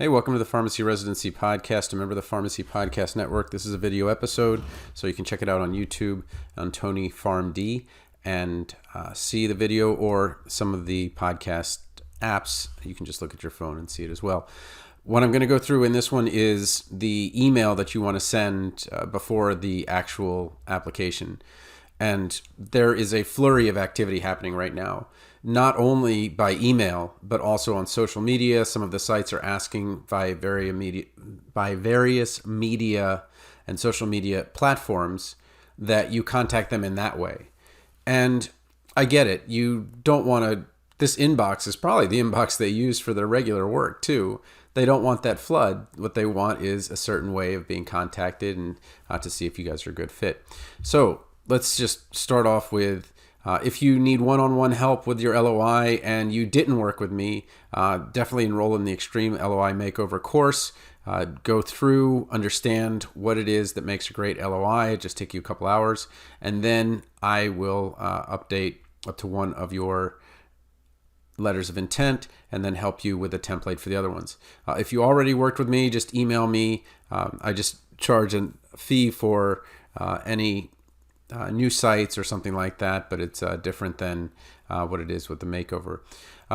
Hey, welcome to the Pharmacy Residency Podcast, a member of the Pharmacy Podcast Network. This is a video episode, so you can check it out on YouTube on Tony PharmD and see the video or some of the podcast apps. You can just look at your phone and see it as well. What I'm going to go through in this one is the email that you want to send before the actual application. And there is a flurry of activity happening right now, not only by email, but also on social media. Some of the sites are asking by various media and social media platforms that you contact them in that way. And I get it. You don't want to, this inbox is probably the inbox they use for their regular work too. They don't want that flood. What they want is a certain way of being contacted and to see if you guys are a good fit. So let's just start off with if you need one-on-one help with your LOI and you didn't work with me, definitely enroll in the Extreme LOI Makeover course. Go through, understand what it is that makes a great LOI. It just take you a couple hours. And then I will update up to one of your letters of intent and then help you with a template for the other ones. If you already worked with me, just email me. I just charge a fee for any new sites or something like that, but it's different than what it is with the makeover.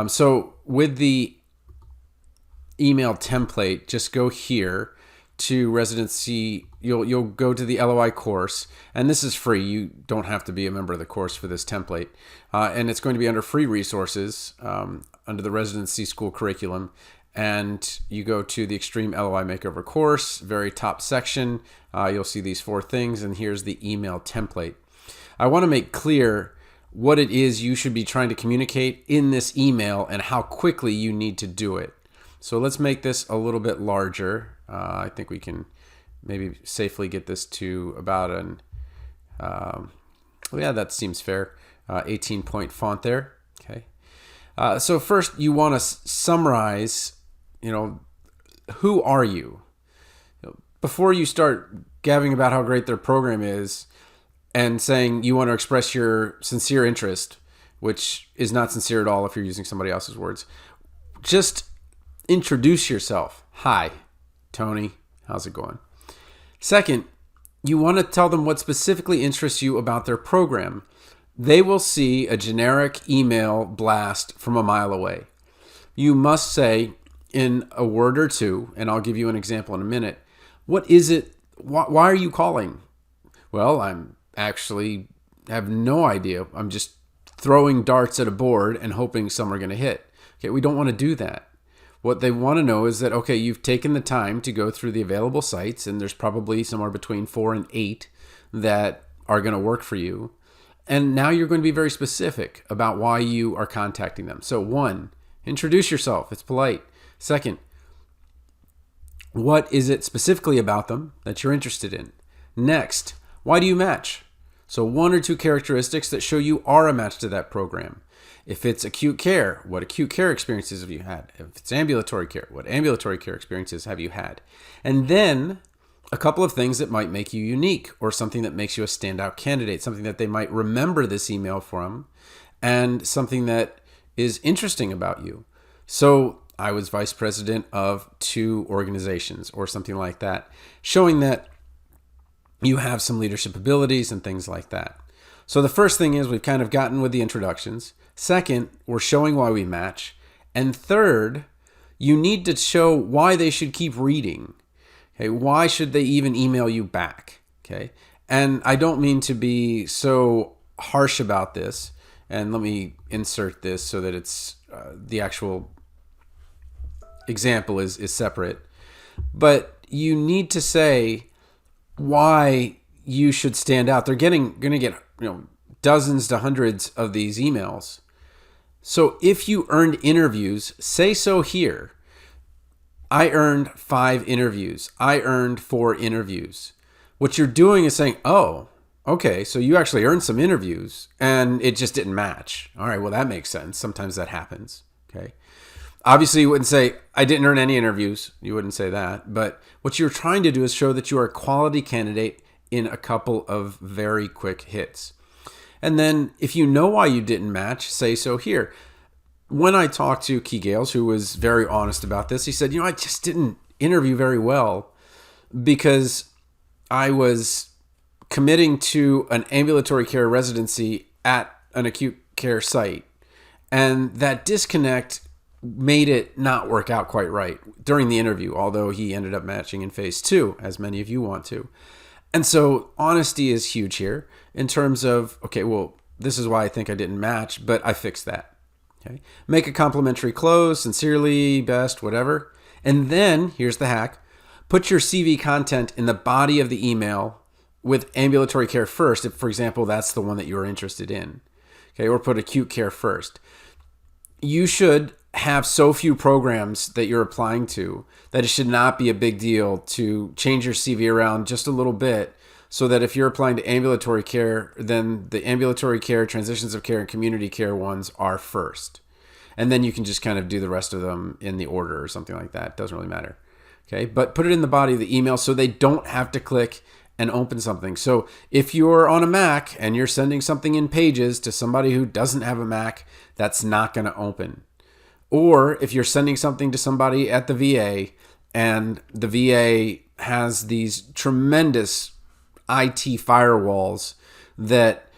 So with the email template, just go here to Residency. You'll go to the LOI course, and this is free. You don't have to be a member of the course for this template, and it's going to be under free resources under the Residency School curriculum. And you go to the Extreme LOI Makeover course, very top section. You'll see these 4 things, and here's the email template. I want to make clear what it is you should be trying to communicate in this email and how quickly you need to do it. So let's make this a little bit larger. I think we can maybe safely get this to about an, yeah, that seems fair, 18-point font there. Okay. So first you want to summarize, who are you? Before you start gabbing about how great their program is and saying you want to express your sincere interest, which is not sincere at all if you're using somebody else's words, just introduce yourself. Hi, Tony. How's it going? Second, you want to tell them what specifically interests you about their program. They will see a generic email blast from a mile away. You must say in a word or two, and I'll give you an example in a minute, what is it? Why are you calling? Well, I'm actually have no idea. I'm just throwing darts at a board and hoping some are going to hit. Okay, we don't want to do that. What they want to know is that, okay, you've taken the time to go through the available sites, and there's probably somewhere between 4 and 8 that are going to work for you. And now you're going to be very specific about why you are contacting them. So 1, introduce yourself. It's polite. 2nd, what is it specifically about them that you're interested in? Next, why do you match? So 1 or 2 characteristics that show you are a match to that program. If it's acute care, what acute care experiences have you had? If it's ambulatory care, what ambulatory care experiences have you had? And then a couple of things that might make you unique or something that makes you a standout candidate, something that they might remember this email from, and something that is interesting about you. So I was vice president of 2 organizations or something like that, showing that you have some leadership abilities and things like that. So the first thing is we've kind of gotten with the introductions. Second, we're showing why we match. And third, you need to show why they should keep reading. Okay, why should they even email you back? Okay, and I don't mean to be so harsh about this. And let me insert this so that it's the actual example is separate. But you need to say why you should stand out. They're going to get dozens to hundreds of these emails. So if you earned interviews, say so here. I earned 5 interviews. I earned 4 interviews. What you're doing is saying, oh, okay, so you actually earned some interviews and it just didn't match. All right, well, that makes sense. Sometimes that happens. Okay. Obviously, you wouldn't say, I didn't earn any interviews. You wouldn't say that. But what you're trying to do is show that you are a quality candidate in a couple of very quick hits. And then if you know why you didn't match, say so here. when I talked to Key Gales, who was very honest about this, he said, I just didn't interview very well because I was committing to an ambulatory care residency at an acute care site. And that disconnect made it not work out quite right during the interview, although he ended up matching in phase 2, as many of you want to. And so honesty is huge here in terms of, okay, well, this is why I think I didn't match, but I fixed that. Okay. Make a complimentary close, sincerely, best, whatever. And then, here's the hack, put your CV content in the body of the email with ambulatory care first, if, for example, that's the one that you're interested in. Okay, or put acute care first. You should have so few programs that you're applying to that it should not be a big deal to change your CV around just a little bit so that if you're applying to ambulatory care, then the ambulatory care, transitions of care, and community care ones are first. And then you can just kind of do the rest of them in the order or something like that. It doesn't really matter. Okay, but put it in the body of the email so they don't have to click and open something. So if you're on a Mac and you're sending something in Pages to somebody who doesn't have a Mac, that's not going to open. Or if you're sending something to somebody at the VA and the VA has these tremendous IT firewalls that,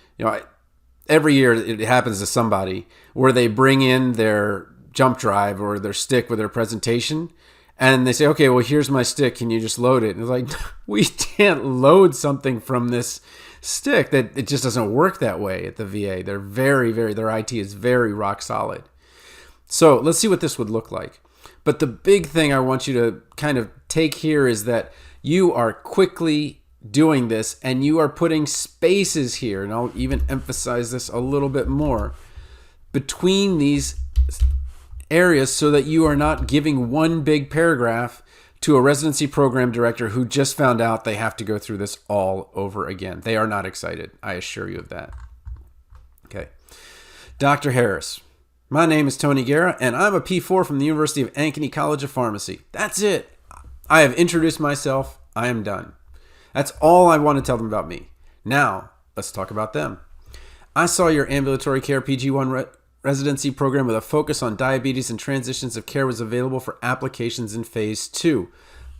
every year it happens to somebody where they bring in their jump drive or their stick with their presentation and they say, okay, well, here's my stick. Can you just load it? And it's like, we can't load something from this stick. That it just doesn't work that way at the VA. They're their IT is very rock solid. So let's see what this would look like. But the big thing I want you to kind of take here is that you are quickly doing this and you are putting spaces here. And I'll even emphasize this a little bit more between these areas so that you are not giving one big paragraph to a residency program director who just found out they have to go through this all over again. They are not excited. I assure you of that. Okay. Dr. Harris. My name is Tony Guerra, and I'm a P4 from the University of Ankeny College of Pharmacy. That's it. I have introduced myself. I am done. That's all I want to tell them about me. Now, let's talk about them. I saw your ambulatory care PG1 residency program with a focus on diabetes and transitions of care was available for applications in phase 2.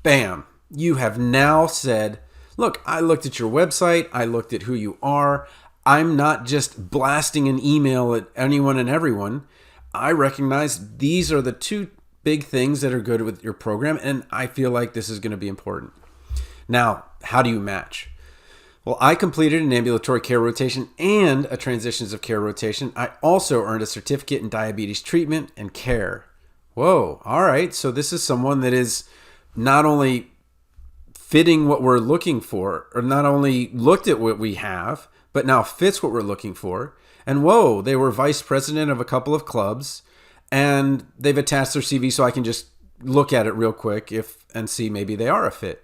Bam. You have now said, look, I looked at your website. I looked at who you are. I'm not just blasting an email at anyone and everyone. I recognize these are the two big things that are good with your program, and I feel like this is going to be important. Now, how do you match? Well, I completed an ambulatory care rotation and a transitions of care rotation. I also earned a certificate in diabetes treatment and care. Whoa, all right. So this is someone that is not only fitting what we're looking for, or not only looked at what we have, but now fits what we're looking for. And whoa, they were vice president of a couple of clubs, and they've attached their CV so I can just look at it real quick and see maybe they are a fit.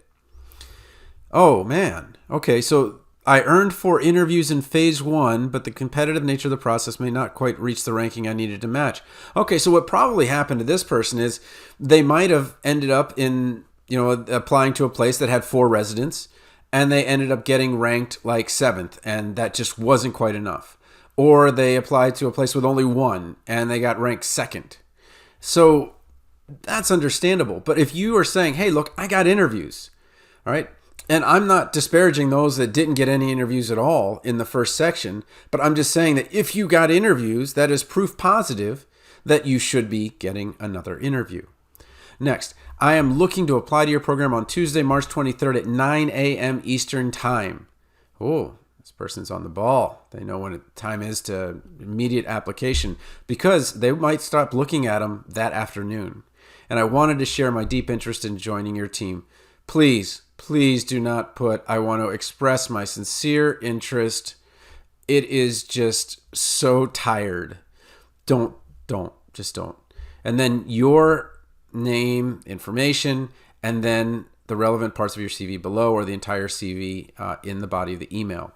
Oh, man. Okay, so I earned 4 interviews in phase 1, but the competitive nature of the process may not quite reach the ranking I needed to match. Okay, so what probably happened to this person is they might have ended up in, applying to a place that had 4 residents, and they ended up getting ranked like 7th, and that just wasn't quite enough. Or they applied to a place with only 1, and they got ranked 2nd. So that's understandable. But if you are saying, hey, look, I got interviews, all right? And I'm not disparaging those that didn't get any interviews at all in the first section, but I'm just saying that if you got interviews, that is proof positive that you should be getting another interview. Next, I am looking to apply to your program on Tuesday, March 23rd at 9 a.m. Eastern Time. Oh, this person's on the ball. They know when the time is to immediate application because they might stop looking at them that afternoon. And I wanted to share my deep interest in joining your team. Please do not put, I want to express my sincere interest. It is just so tired. Don't. And then your name, information, and then the relevant parts of your CV below or the entire CV in the body of the email.